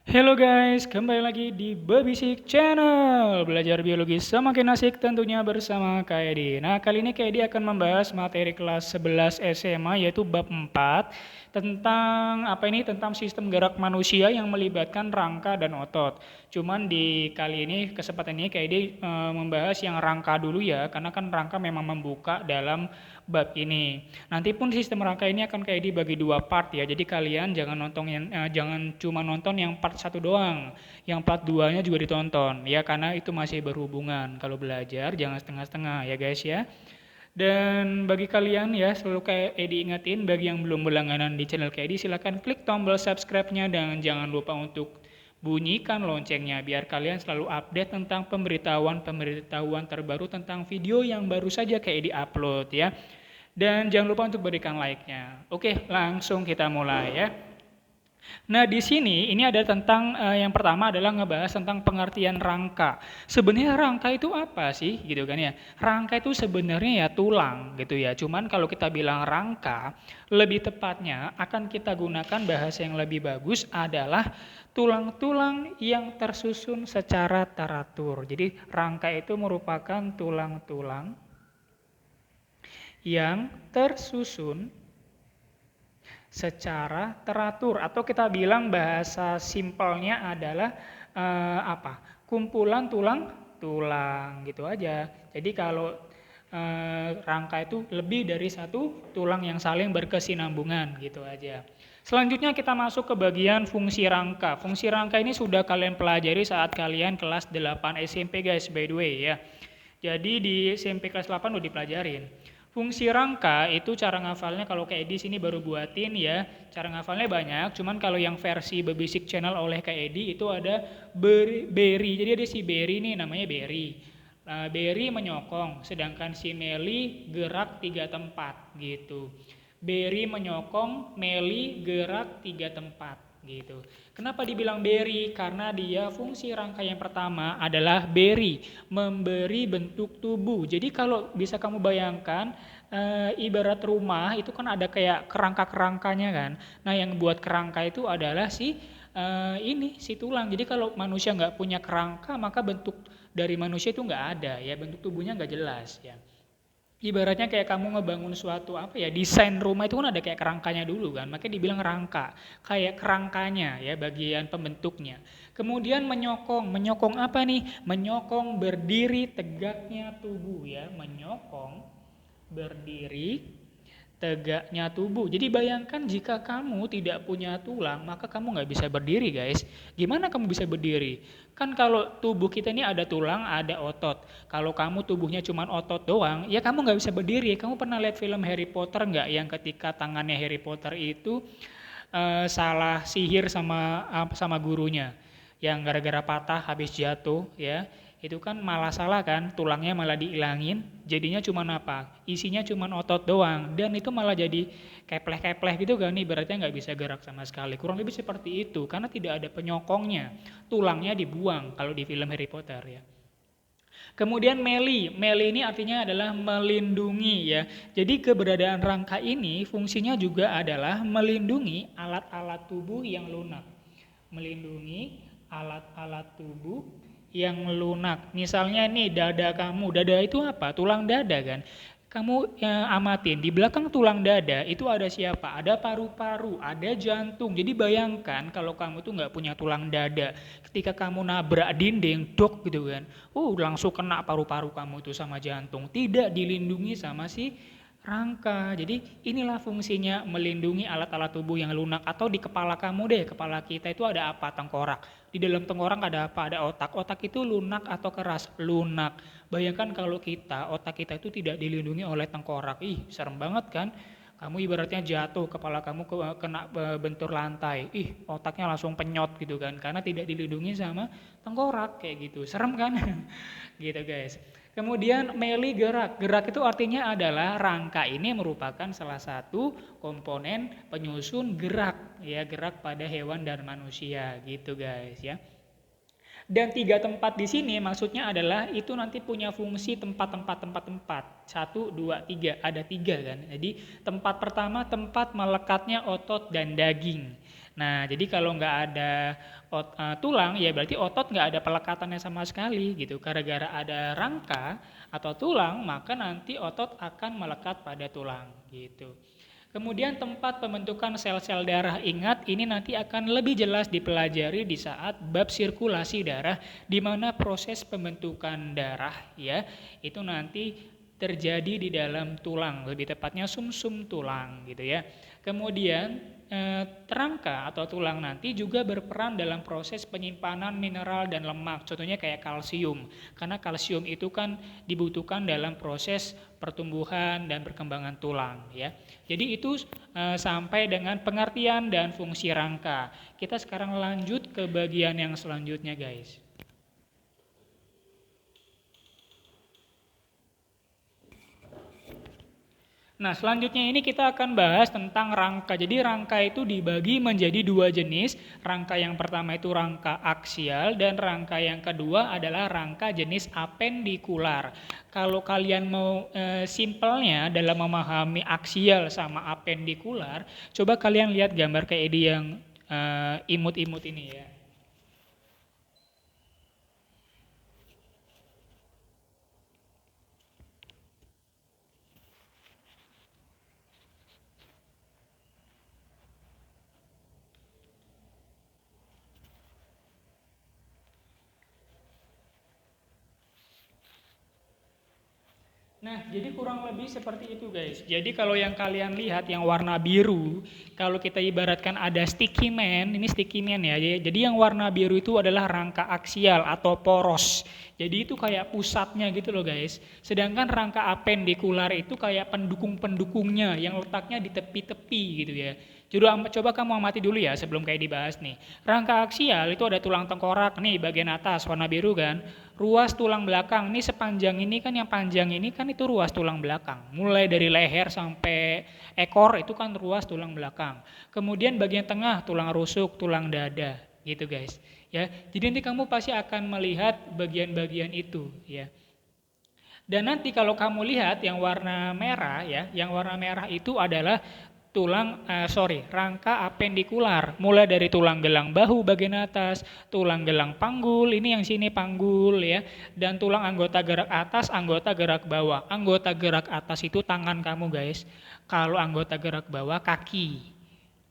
Halo guys, kembali lagi di Babisik Channel. Belajar biologi semakin asik tentunya bersama Kak Edi. Nah, kali ini Kak Edi akan membahas materi kelas 11 SMA yaitu bab 4 tentang apa ini? Tentang sistem gerak manusia yang melibatkan rangka dan otot. Cuman di kali ini kesempatan ini Kak Edi membahas yang rangka dulu ya, karena kan rangka memang membuka dalam bab ini. Nanti pun sistem rangka ini akan kayak dibagi dua part ya. Jadi kalian jangan cuma nonton yang part satu doang. Yang part 2-nya juga ditonton ya, karena itu masih berhubungan. Kalau belajar jangan setengah-setengah ya guys ya. Dan bagi kalian ya, selalu kayak Edi ingetin, bagi yang belum berlangganan di channel kayak Edi, silahkan klik tombol subscribe-nya dan jangan lupa untuk bunyikan loncengnya biar kalian selalu update tentang pemberitahuan terbaru tentang video yang baru saja kayak Edi upload ya. Dan jangan lupa untuk berikan like-nya. Oke, langsung kita mulai ya. Nah, di sini ini ada tentang yang pertama adalah ngebahas tentang pengertian rangka. Sebenarnya rangka itu apa sih gitu kan ya? Rangka itu sebenarnya ya tulang gitu ya. Cuman kalau kita bilang rangka, lebih tepatnya akan kita gunakan bahasa yang lebih bagus adalah tulang-tulang yang tersusun secara teratur. Jadi rangka itu merupakan tulang-tulang yang tersusun secara teratur, atau kita bilang bahasa simpelnya adalah apa? Kumpulan tulang-tulang gitu aja. Jadi kalau rangka itu lebih dari satu tulang yang saling berkesinambungan gitu aja. Selanjutnya kita masuk ke bagian fungsi rangka. Fungsi rangka ini sudah kalian pelajari saat kalian kelas 8 SMP guys, by the way ya. Jadi di SMP kelas 8 udah dipelajarin. Fungsi rangka itu cara ngafalnya kalau kayak Edi sini baru buatin ya. Cara ngafalnya banyak, cuman kalau yang versi Basic Channel oleh Kak Edi itu ada Berry. Jadi ada si Berry nih namanya Berry. Berry menyokong, sedangkan si Meli gerak 3 tempat gitu. Berry menyokong, Meli gerak 3 tempat gitu. Kenapa dibilang berry? Karena dia fungsi rangka yang pertama adalah berry, memberi bentuk tubuh. Jadi kalau bisa kamu bayangkan, ibarat rumah itu kan ada kayak kerangka-kerangkanya kan. Nah yang buat kerangka itu adalah si tulang. Jadi kalau manusia nggak punya kerangka maka bentuk dari manusia itu nggak ada ya, bentuk tubuhnya nggak jelas ya. Ibaratnya kayak kamu ngebangun suatu apa ya, desain rumah itu kan ada kayak kerangkanya dulu kan, makanya dibilang rangka, kayak kerangkanya ya, bagian pembentuknya. Kemudian menyokong, menyokong apa nih? Menyokong berdiri tegaknya tubuh ya, menyokong berdiri tegaknya tubuh. Jadi bayangkan jika kamu tidak punya tulang, maka kamu nggak bisa berdiri guys. Gimana kamu bisa berdiri? Kan kalau tubuh kita ini ada tulang, ada otot. Kalau kamu tubuhnya cuma otot doang, ya kamu nggak bisa berdiri. Kamu pernah lihat film Harry Potter nggak yang ketika tangannya Harry Potter itu salah sihir sama gurunya, yang gara-gara patah habis jatuh ya, itu kan malah salah kan, tulangnya malah diilangin, jadinya cuma apa, isinya cuma otot doang, dan itu malah jadi kepleh-kepleh gitu kan, nih beratnya nggak bisa gerak sama sekali, kurang lebih seperti itu karena tidak ada penyokongnya, tulangnya dibuang kalau di film Harry Potter ya. Kemudian meli, meli ini artinya adalah melindungi ya. Jadi keberadaan rangka ini fungsinya juga adalah melindungi alat-alat tubuh yang lunak. Melindungi alat-alat tubuh yang lunak. Misalnya nih dada kamu, dada itu apa? Tulang dada kan. Kamu amatin di belakang tulang dada itu ada siapa? Ada paru-paru, ada jantung. Jadi bayangkan kalau kamu tuh nggak punya tulang dada, ketika kamu nabrak dinding, dok gitu kan, langsung kena paru-paru kamu itu sama jantung. Tidak dilindungi sama si rangka. Jadi inilah fungsinya melindungi alat-alat tubuh yang lunak. Atau di kepala kamu deh, kepala kita itu ada apa? Tengkorak. Di dalam tengkorak ada apa? Ada otak. Otak itu lunak atau keras? Lunak. Bayangkan kalau otak kita itu tidak dilindungi oleh tengkorak. Ih, serem banget kan? Kamu ibaratnya jatuh, kepala kamu kena bentur lantai. Ih, otaknya langsung penyot gitu kan. Karena tidak dilindungi sama tengkorak kayak gitu. Serem kan? Gitu guys. Kemudian meli gerak. Gerak itu artinya adalah rangka ini merupakan salah satu komponen penyusun gerak ya, gerak pada hewan dan manusia gitu guys ya. Dan 3 tempat di sini maksudnya adalah itu nanti punya fungsi tempat-tempat. Satu, dua, tiga. Ada 3 kan. Jadi tempat pertama tempat melekatnya otot dan daging. Nah, jadi kalau nggak ada tulang, ya berarti otot nggak ada pelekatannya sama sekali gitu. Gara-gara ada rangka atau tulang, maka nanti otot akan melekat pada tulang gitu. Kemudian tempat pembentukan sel-sel darah, ingat ini nanti akan lebih jelas dipelajari di saat bab sirkulasi darah, di mana proses pembentukan darah ya itu nanti terjadi di dalam tulang, lebih tepatnya sumsum tulang gitu ya. Kemudian rangka atau tulang nanti juga berperan dalam proses penyimpanan mineral dan lemak, contohnya kayak kalsium, karena kalsium itu kan dibutuhkan dalam proses pertumbuhan dan perkembangan tulang ya. Jadi itu sampai dengan pengertian dan fungsi rangka. Kita sekarang lanjut ke bagian yang selanjutnya guys. Nah, selanjutnya ini kita akan bahas tentang rangka. Jadi rangka itu dibagi menjadi dua jenis. Rangka yang pertama itu rangka aksial dan rangka yang kedua adalah rangka jenis apendikular. Kalau kalian mau simpelnya dalam memahami aksial sama apendikular, coba kalian lihat gambar kayak di yang imut-imut ini ya. Nah, jadi kurang lebih seperti itu guys. Jadi kalau yang kalian lihat yang warna biru, kalau kita ibaratkan ada sticky man, ini sticky man ya. Jadi yang warna biru itu adalah rangka aksial atau poros. Jadi itu kayak pusatnya gitu loh guys. Sedangkan rangka apendikular itu kayak pendukung-pendukungnya yang letaknya di tepi-tepi gitu ya. Coba kamu amati dulu ya sebelum kayak dibahas nih. Rangka aksial itu ada tulang tengkorak nih bagian atas warna biru kan. Ruas tulang belakang nih sepanjang ini kan yang panjang ini kan itu ruas tulang belakang. Mulai dari leher sampai ekor itu kan ruas tulang belakang. Kemudian bagian tengah tulang rusuk, tulang dada gitu guys. Ya. Jadi nanti kamu pasti akan melihat bagian-bagian itu ya. Dan nanti kalau kamu lihat yang warna merah ya, yang warna merah itu adalah rangka apendikular. Mulai dari tulang gelang bahu bagian atas, tulang gelang panggul, ini yang sini panggul ya, dan tulang anggota gerak atas, anggota gerak bawah. Anggota gerak atas itu tangan kamu guys. Kalau anggota gerak bawah kaki.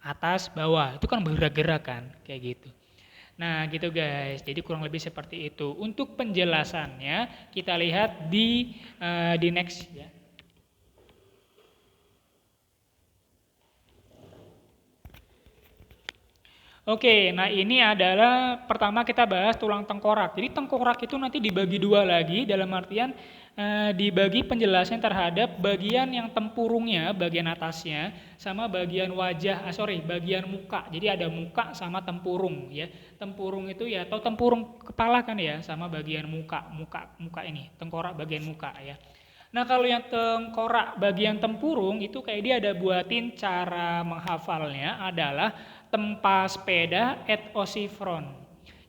Atas, bawah. Itu kan bergerak-gerak kan, kayak gitu. Nah, gitu guys. Jadi kurang lebih seperti itu. Untuk penjelasannya kita lihat di next ya. Oke, nah ini adalah pertama kita bahas tulang tengkorak. Jadi tengkorak itu nanti dibagi dua lagi dalam artian dibagi penjelasan terhadap bagian yang tempurungnya, bagian atasnya, sama bagian wajah, bagian muka. Jadi ada muka sama tempurung ya. Tempurung itu ya, atau tempurung kepala kan ya, sama bagian muka ini, tengkorak bagian muka ya. Nah kalau yang tengkorak bagian tempurung itu kayak dia ada buatin cara menghafalnya adalah tempa sepeda et osifron.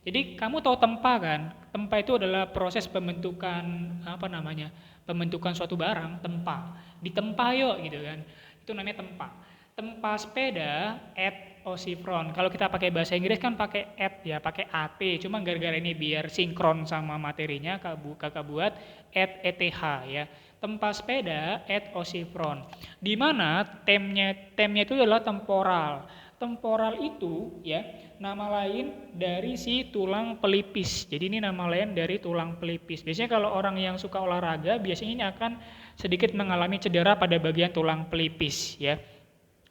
Jadi kamu tahu tempa kan? Tempa itu adalah proses pembentukan apa namanya? Pembentukan suatu barang, tempa. Ditempa yuk gitu kan. Itu namanya tempa. Tempa sepeda et osifron. Kalau kita pakai bahasa Inggris kan pakai et ya, pakai at. Cuma gara-gara ini biar sinkron sama materinya kakak buat eth ya. Tempa sepeda et osifron. Di mana temnya itu adalah temporal. Temporal itu ya nama lain dari si tulang pelipis. Jadi ini nama lain dari tulang pelipis. Biasanya kalau orang yang suka olahraga biasanya ini akan sedikit mengalami cedera pada bagian tulang pelipis ya.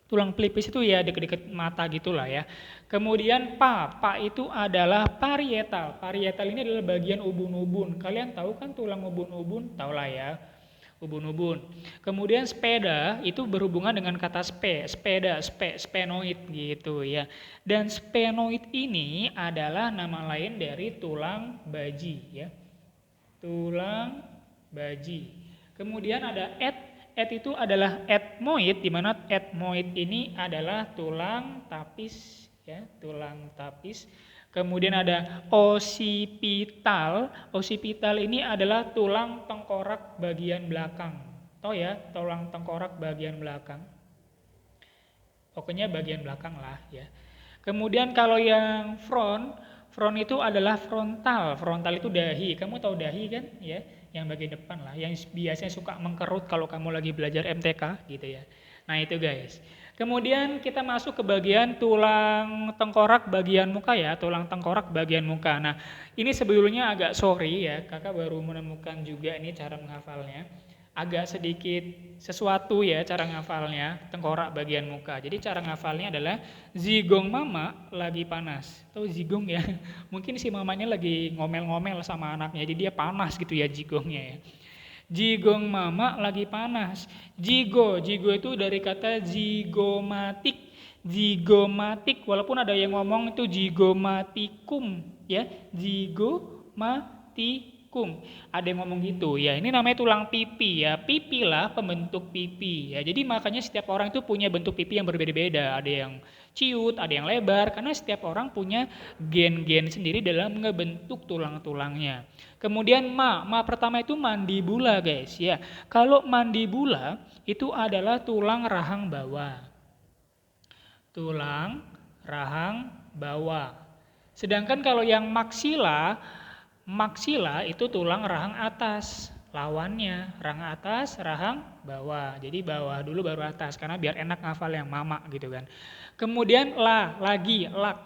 Tulang pelipis itu ya dekat-dekat mata gitulah ya. Kemudian pa itu adalah parietal. Parietal ini adalah bagian ubun-ubun. Kalian tahu kan tulang ubun-ubun? Tahu lah ya ubun-ubun. Kemudian sepeda itu berhubungan dengan kata sphenoid gitu ya. Dan sphenoid ini adalah nama lain dari tulang baji ya. Tulang baji. Kemudian ada itu adalah ethmoid, di mana ethmoid ini adalah tulang tapis ya, tulang tapis. Kemudian ada osipital. Osipital ini adalah tulang tengkorak bagian belakang. Tahu ya, tulang tengkorak bagian belakang. Pokoknya bagian belakang lah ya. Kemudian kalau yang front itu adalah frontal. Frontal itu dahi. Kamu tahu dahi kan? Ya, yang bagian depan lah, yang biasanya suka mengkerut kalau kamu lagi belajar MTK gitu ya. Nah, itu guys. Kemudian kita masuk ke bagian tulang tengkorak bagian muka ya, tulang tengkorak bagian muka. Nah, ini sebetulnya agak sorry ya, kakak baru menemukan juga ini cara menghafalnya. Agak sedikit sesuatu ya cara ngafalnya, tengkorak bagian muka. Jadi cara ngafalnya adalah zigong mama lagi panas. Tahu zigong ya? Mungkin si mamanya lagi ngomel-ngomel sama anaknya, jadi dia panas gitu ya zigongnya ya. Jigong mama lagi panas. Jigo itu dari kata zigomatik. Zigomatik, walaupun ada yang ngomong itu zigomatikum ya, zigomatikum. Ada yang ngomong gitu ya. Ini namanya tulang pipi ya. Pipi lah pembentuk pipi ya. Jadi makanya setiap orang itu punya bentuk pipi yang berbeda-beda. Ada yang ciut, ada yang lebar karena setiap orang punya gen-gen sendiri dalam ngebentuk tulang-tulangnya. Kemudian ma pertama itu mandibula guys ya. Kalau mandibula itu adalah tulang rahang bawah. Tulang rahang bawah. Sedangkan kalau yang maksila itu tulang rahang atas. Lawannya, rahang atas, rahang bawah. Jadi bawah dulu baru atas karena biar enak ngafal yang mama gitu kan. Kemudian lakrimal.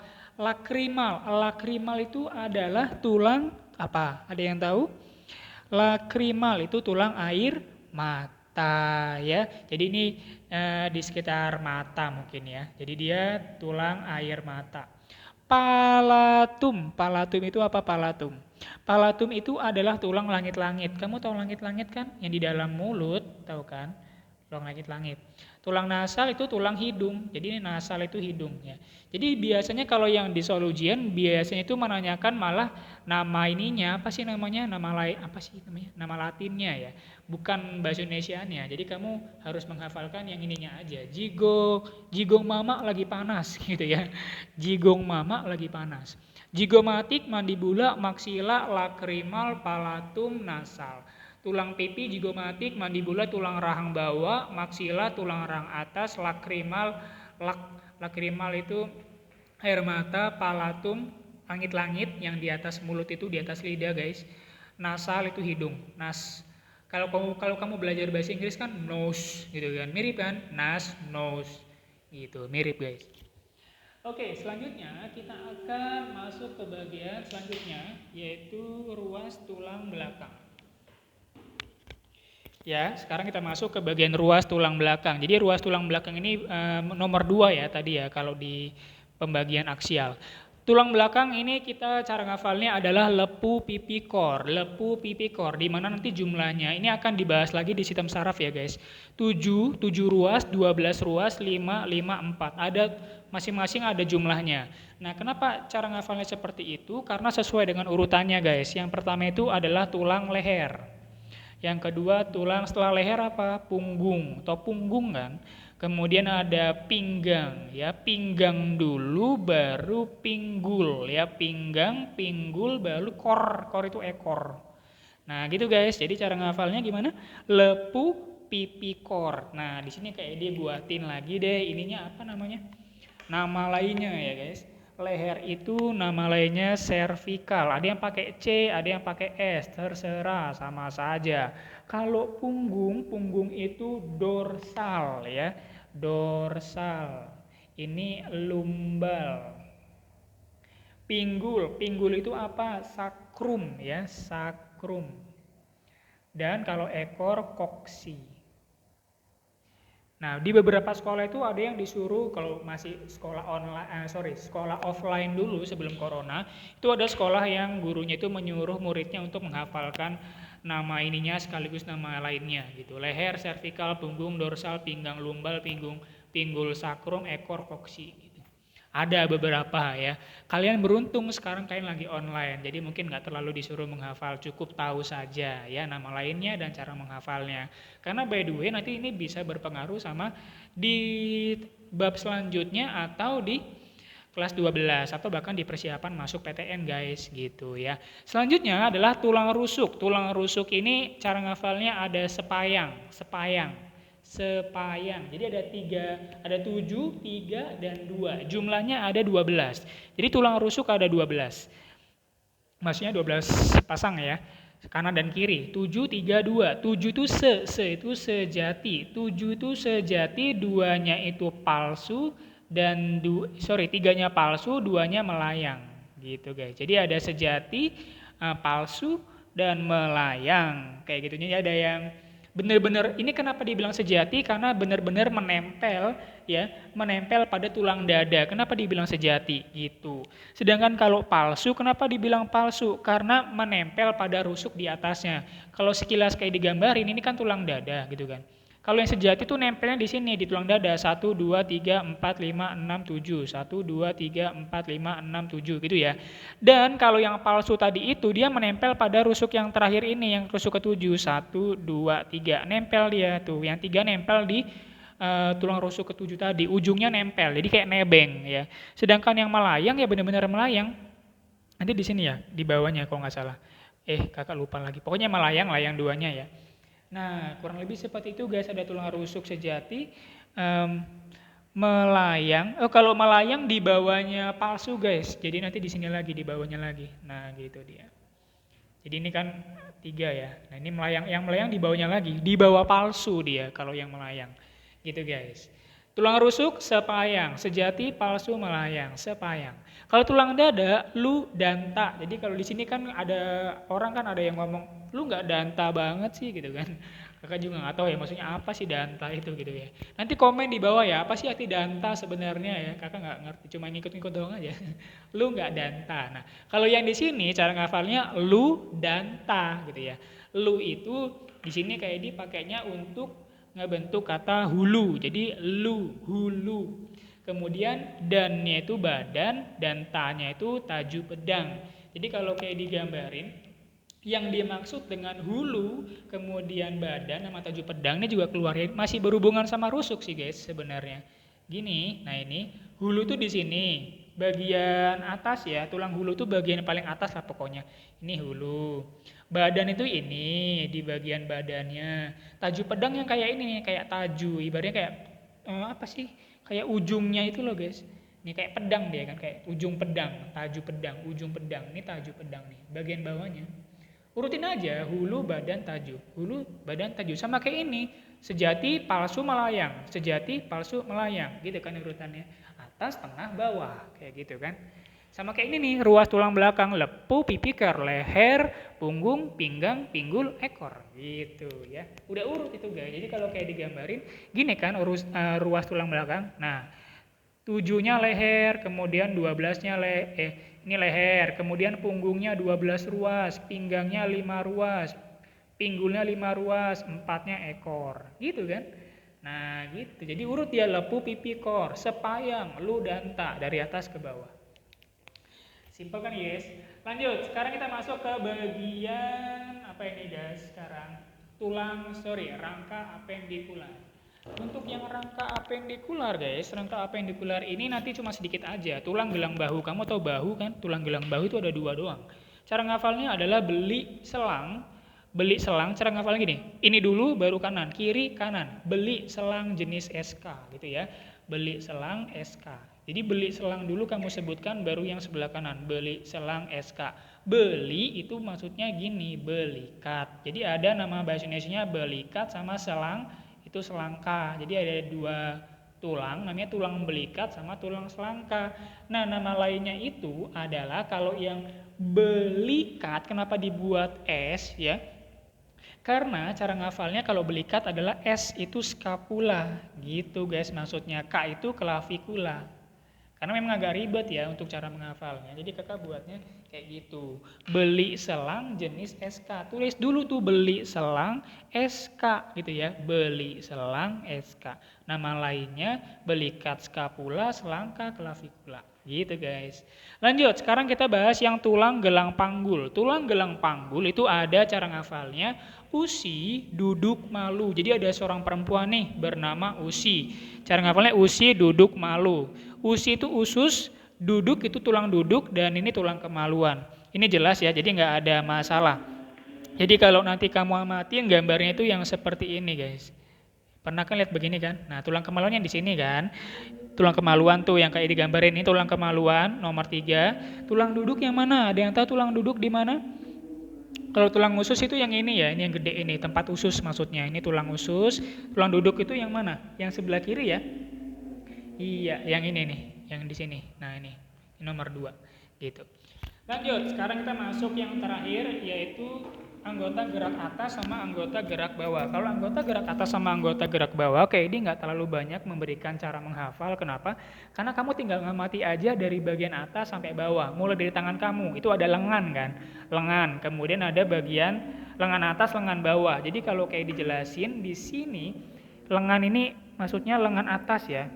Lakrimal itu adalah tulang apa? Ada yang tahu? Lakrimal itu tulang air mata ya. Jadi ini di sekitar mata mungkin ya. Jadi dia tulang air mata. Palatum itu apa palatum? Palatum itu adalah tulang langit-langit. Kamu tahu langit-langit kan? Yang di dalam mulut, tahu kan? Tulang langit-langit. Tulang nasal itu tulang hidung. Jadi ini nasal itu hidung ya. Jadi biasanya kalau yang di soal ujian biasanya itu menanyakan malah nama ininya apa sih namanya? Apa sih namanya? Nama Latinnya ya. Bukan bahasa Indonesianya. Jadi kamu harus menghafalkan yang ininya aja. Jigong mama lagi panas gitu ya. Jigong mama lagi panas. Jigomatik, mandibula, maksila, lakrimal, palatum, nasal. Tulang pipi, jigomatik, mandibula, tulang rahang bawah, maksila, tulang rahang atas, lakrimal, lakrimal itu air mata, palatum, langit-langit yang di atas mulut itu di atas lidah guys. Nasal itu hidung, Kalau kamu belajar bahasa Inggris kan nose gitu kan, mirip kan? Nose gitu, mirip guys. Oke, selanjutnya kita akan masuk ke bagian selanjutnya yaitu ruas tulang belakang. Ya, sekarang kita masuk ke bagian ruas tulang belakang. Jadi ruas tulang belakang ini nomor 2 ya tadi ya kalau di pembagian aksial. Tulang belakang ini kita cara ngafalnya adalah lepu pipi kor. Lepu pipi kor, di mana nanti jumlahnya ini akan dibahas lagi di sistem saraf ya guys. 7 ruas, 12 ruas, 5, 4. Ada masing-masing ada jumlahnya. Nah, kenapa cara ngafalnya seperti itu? Karena sesuai dengan urutannya guys. Yang pertama itu adalah tulang leher. Yang kedua tulang setelah leher apa? Punggung atau punggung kan. Kemudian ada pinggang ya, pinggang dulu baru pinggul ya, pinggang, pinggul baru kor itu ekor. Nah, gitu guys. Jadi cara ngafalnya gimana? Lepu pipi kor. Nah, di sini kayak dia buatin lagi deh ininya apa namanya? Nama lainnya ya guys. Leher itu nama lainnya cervical. Ada yang pakai C, ada yang pakai S, terserah sama saja. Kalau punggung itu dorsal ya. Dorsal. Ini lumbal. Pinggul itu apa? Sakrum ya, sakrum. Dan kalau ekor koksi. Nah, di beberapa sekolah itu ada yang disuruh kalau masih sekolah offline dulu sebelum corona, itu ada sekolah yang gurunya itu menyuruh muridnya untuk menghafalkan nama ininya sekaligus nama lainnya gitu. Leher, servikal, punggung, dorsal, pinggang, lumbal, pinggul, sakrum, ekor, koksi. Ada beberapa ya. Kalian beruntung sekarang kalian lagi online, jadi mungkin nggak terlalu disuruh menghafal, cukup tahu saja ya nama lainnya dan cara menghafalnya. Karena by the way nanti ini bisa berpengaruh sama di bab selanjutnya atau di kelas 12 atau bahkan di persiapan masuk PTN guys gitu ya. Selanjutnya adalah tulang rusuk. Tulang rusuk ini cara ngafalnya ada sepayang. Sepayang. Jadi ada 7, 3, dan 2. Jumlahnya ada 12. Jadi tulang rusuk ada 12. Maksudnya 12 pasang ya. Kanan dan kiri. 7, 3, 2. 7 itu itu sejati. 7 itu sejati, 2-nya itu palsu, dan 3-nya palsu, 2-nya melayang. Gitu guys. Jadi ada sejati, palsu, dan melayang. Kayak gitu. Jadi ada yang benar-benar, ini kenapa dibilang sejati? Karena benar-benar menempel ya, menempel pada tulang dada. Kenapa dibilang sejati gitu. Sedangkan kalau palsu, kenapa dibilang palsu? Karena menempel pada rusuk di atasnya. Kalau sekilas kayak digambarin, ini kan tulang dada gitu kan. Kalau yang sejati itu nempelnya di sini, di tulang dada. 1, 2, 3, 4, 5, 6, 7. 1, 2, 3, 4, 5, 6, 7 gitu ya. Dan kalau yang palsu tadi itu, dia menempel pada rusuk yang terakhir ini, yang rusuk ke-7. 1, 2, 3. Nempel dia tuh. Yang 3 nempel di tulang rusuk ke-7 tadi. Ujungnya nempel, jadi kayak nebeng ya. Sedangkan yang melayang ya benar-benar melayang. Nanti di sini ya, di bawahnya kalau nggak salah. Kakak lupa lagi. Pokoknya melayang, layang duanya ya. Nah, kurang lebih seperti itu guys, ada tulang rusuk sejati, melayang. Kalau melayang di bawahnya palsu guys, jadi nanti di sini lagi, di bawahnya lagi. Nah, gitu dia. Jadi ini kan 3 ya. Nah, ini melayang, yang melayang di bawahnya lagi, di bawah palsu dia kalau yang melayang. Gitu guys. Tulang rusuk sepayang, sejati, palsu, melayang, sepayang. Kalau tulang dada, lu danta. Jadi kalau di sini kan ada orang kan ada yang ngomong, lu nggak danta banget sih gitu kan. Kakak juga nggak tahu ya maksudnya apa sih danta itu gitu ya. Nanti komen di bawah ya, apa sih arti danta sebenarnya ya. Kakak nggak ngerti, cuma ngikut-ngikut doang aja. Lu nggak danta. Nah, kalau yang di sini cara ngafalnya lu danta gitu ya. Lu itu di sini kayak dipakainya untuk ngebentuk kata hulu. Jadi lu, hulu. Kemudian dannya itu badan dan tanya itu taju pedang. Jadi kalau kayak digambarin, yang dimaksud dengan hulu, kemudian badan sama taju pedang ini juga keluarnya masih berhubungan sama rusuk sih guys sebenarnya. Gini, nah ini hulu tuh di sini, bagian atas ya, tulang hulu tuh bagian paling atas lah pokoknya. Ini hulu. Badan itu ini di bagian badannya. Taju pedang yang kayak ini, kayak taju, ibaratnya kayak apa sih? Kayak ujungnya itu loh guys. Ini kayak pedang dia kan, kayak ujung pedang, taju pedang, ujung pedang. Ini taju pedang nih, bagian bawahnya. Urutin aja hulu, badan, taju. Hulu, badan, taju. Sama kayak ini. Sejati, palsu, melayang. Sejati, palsu, melayang. Gitu kan urutannya. Atas, tengah, bawah. Kayak gitu kan. Sama kayak ini nih, ruas tulang belakang, lepu, pipi, leher, punggung, pinggang, pinggul, ekor. Gitu ya. Udah urut itu guys. Jadi kalau kayak digambarin, gini kan ruas tulang belakang. Nah, 7-nya leher, kemudian 12-nya ini leher, kemudian punggungnya 12 ruas, pinggangnya 5 ruas, pinggulnya 5 ruas, 4-nya ekor. Gitu kan. Nah gitu, jadi urut dia lepu, pipi, kor, sepayang, lu, danta, dari atas ke bawah. Simpel kan guys? Lanjut, sekarang kita masuk ke bagian apa ini guys sekarang? Rangka apendikular. Untuk yang rangka apendikular guys, rangka apendikular ini nanti cuma sedikit aja. Tulang gelang bahu, kamu tahu bahu kan? Tulang gelang bahu itu ada 2 doang. Cara ngafalnya adalah beli selang, cara ngafalnya gini. Ini dulu baru kanan, kiri kanan. Beli selang jenis SK gitu ya. Beli selang SK. Jadi beli selang dulu kamu sebutkan, baru yang sebelah kanan. Beli selang SK. Beli itu maksudnya gini, belikat. Jadi ada nama bahasa Indonesianya belikat sama selang, itu selangka. Jadi ada 2 tulang, namanya tulang belikat sama tulang selangka. Nah, nama lainnya itu adalah kalau yang belikat, kenapa dibuat S ya? Karena cara ngafalnya kalau belikat adalah S itu scapula. Gitu guys maksudnya. K itu clavicular. Karena memang agak ribet ya untuk cara menghafalnya. Jadi kakak buatnya kayak gitu. Beli selang jenis SK. Tulis dulu tuh beli selang SK gitu ya. Beli selang SK. Nama lainnya belikat scapula, selangka, clavicular. Gitu guys. Lanjut, sekarang kita bahas yang tulang gelang panggul. Tulang gelang panggul itu ada cara ngafalnya Usi, duduk, malu. Jadi ada seorang perempuan nih bernama Usi. Cara ngafalnya Usi, duduk, malu. Usi itu usus, duduk itu tulang duduk, dan ini tulang kemaluan. Ini jelas ya, jadi nggak ada masalah. Jadi kalau nanti kamu amatin gambarnya itu yang seperti ini guys. Pernah kan lihat begini kan? Nah, tulang kemaluannya di sini kan. Tulang kemaluan tuh yang kayak digambarin ini tulang kemaluan nomor 3. Tulang duduk yang mana? Ada yang tahu tulang duduk di mana? Kalau tulang usus itu yang ini ya, ini yang gede ini, tempat usus maksudnya. Ini tulang usus. Tulang duduk itu yang mana? Yang sebelah kiri ya? Iya, yang ini nih, yang di sini. Nah, ini nomor 2. Gitu. Lanjut, sekarang kita masuk yang terakhir yaitu anggota gerak atas sama anggota gerak bawah. Kalau anggota gerak atas sama anggota gerak bawah, oke, ini nggak terlalu banyak memberikan cara menghafal. Kenapa? Karena kamu tinggal ngamati aja dari bagian atas sampai bawah. Mulai dari tangan kamu, itu ada lengan kan? Lengan, kemudian ada bagian lengan atas, lengan bawah. Jadi kalau kayak dijelasin di sini, lengan ini maksudnya lengan atas ya.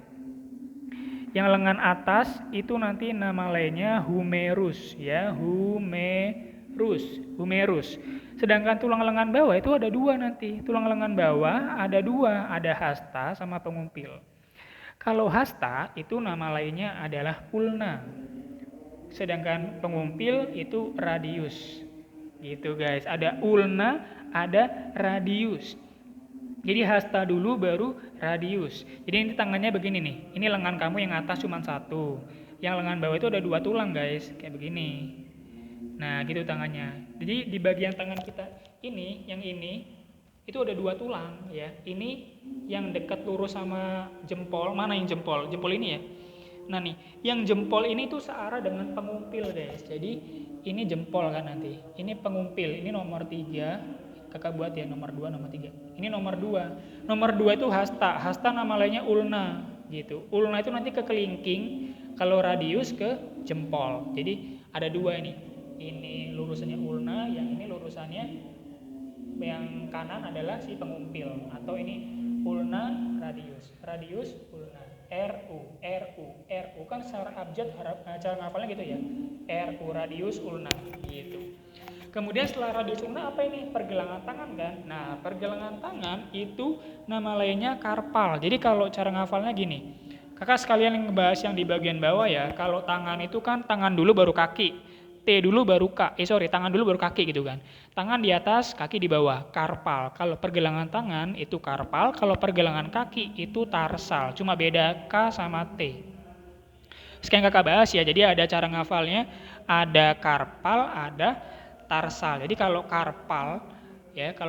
Yang lengan atas itu nanti nama lainnya humerus ya, humerus. Sedangkan tulang lengan bawah itu ada 2 nanti. Tulang lengan bawah ada 2, ada hasta sama pengumpil. Kalau hasta itu nama lainnya adalah ulna. Sedangkan pengumpil itu radius. Gitu guys, ada ulna, ada radius. Jadi hasta dulu baru radius. Jadi ini tangannya begini nih. Ini lengan kamu yang atas cuma 1. Yang lengan bawah itu ada 2 tulang guys, kayak begini. Nah gitu tangannya. Jadi di bagian tangan kita ini, yang ini itu ada 2 tulang ya. Ini yang dekat lurus sama jempol. Mana yang jempol? Jempol ini ya. Nah nih, yang jempol ini tuh searah dengan pengumpil guys. Jadi ini jempol kan nanti. Ini pengumpil. Ini nomor 3. Kakak buat ya nomor 2, nomor 3. Ini nomor 2. Nomor 2 itu hasta. Hasta nama lainnya ulna gitu. Ulna itu nanti ke kelingking, kalau radius ke jempol. Jadi ada 2 ini. Ini lurusannya ulna, yang ini lurusannya yang kanan adalah si pengumpil atau ini ulna radius. Radius ulna. RU kan secara abjad cara ngafalnya gitu ya. RU radius ulna gitu. Kemudian setelah radius ulna apa ini? Pergelangan tangan kan? Nah, pergelangan tangan itu nama lainnya karpal. Jadi kalau cara ngafalnya gini. Kakak sekalian yang ngebahas yang di bagian bawah ya. Kalau tangan itu kan tangan dulu baru kaki. T dulu baru tangan dulu baru kaki gitu kan. Tangan di atas, kaki di bawah. Karpal. Kalau pergelangan tangan itu karpal, kalau pergelangan kaki itu tarsal. Cuma beda K sama T. Sekian kakak bahas ya. Jadi ada cara ngafalnya. Ada karpal, ada tarsal. Jadi kalau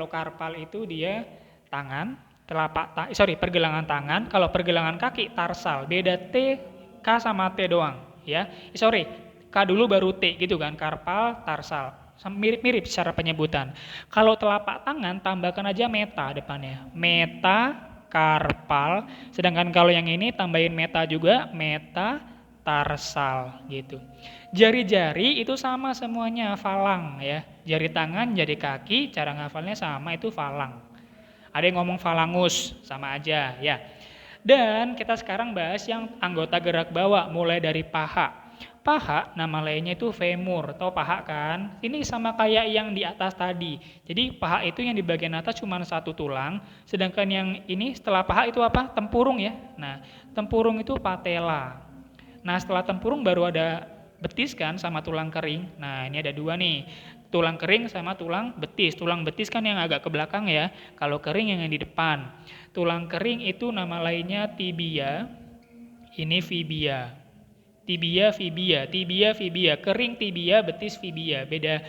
karpal itu dia tangan, pergelangan tangan. Kalau pergelangan kaki tarsal. Beda T, K sama T doang ya. K dulu baru T gitu kan. Karpal, tarsal. Mirip-mirip secara penyebutan. Kalau telapak tangan tambahkan aja meta depannya. Meta, karpal. Sedangkan kalau yang ini tambahin meta juga, meta tarsal gitu. Jari-jari itu sama semuanya, falang ya. Jari tangan, jari kaki, cara ngafalnya sama, itu falang. Ada yang ngomong falangus, sama aja ya. Dan kita sekarang bahas yang anggota gerak bawah, mulai dari paha. Paha nama lainnya itu femur, atau paha kan? Ini sama kayak yang di atas tadi. Jadi paha itu yang di bagian atas cuma 1 tulang, sedangkan yang ini setelah paha itu apa? Tempurung ya. Nah, tempurung itu patella. Nah, setelah tempurung baru ada betis kan sama tulang kering. Nah, ini ada 2 nih. Tulang kering sama tulang betis. Tulang betis kan yang agak ke belakang ya. Kalau kering yang di depan. Tulang kering itu nama lainnya tibia. Ini fibia. Tibia, fibia. Tibia, fibia. Kering tibia, betis fibia. Beda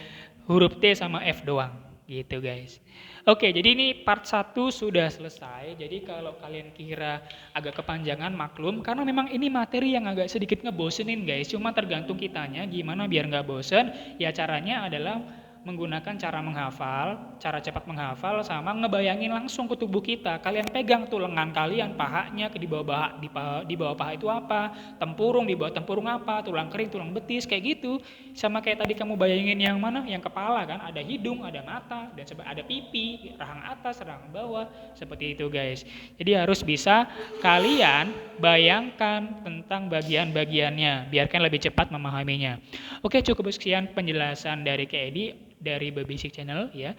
huruf T sama F doang. Gitu guys. Oke, jadi ini part 1 sudah selesai. Jadi kalau kalian kira agak kepanjangan, maklum. Karena memang ini materi yang agak sedikit ngebosenin guys. Cuma tergantung kitanya gimana biar nggak bosen. Ya caranya adalah menggunakan cara menghafal, cara cepat menghafal, sama ngebayangin langsung ke tubuh kita. Kalian pegang tuh lengan kalian, pahanya di bawah paha itu apa, tempurung di bawah tempurung apa, tulang kering, tulang betis, kayak gitu. Sama kayak tadi kamu bayangin yang mana, yang kepala kan, ada hidung, ada mata, dan ada pipi, rahang atas, rahang bawah, seperti itu guys. Jadi harus bisa kalian bayangkan tentang bagian-bagiannya, biar kalian lebih cepat memahaminya. Oke, cukup sekian penjelasan dari Kak Edi dari Babysik Channel ya.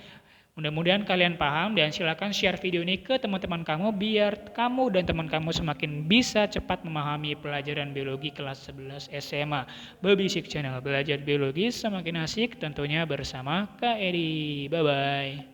Mudah-mudahan kalian paham dan silakan share video ini ke teman-teman kamu biar kamu dan teman kamu semakin bisa cepat memahami pelajaran biologi kelas 11 SMA. Babysik Channel, belajar biologi semakin asik tentunya bersama Kak Edi. Bye-bye.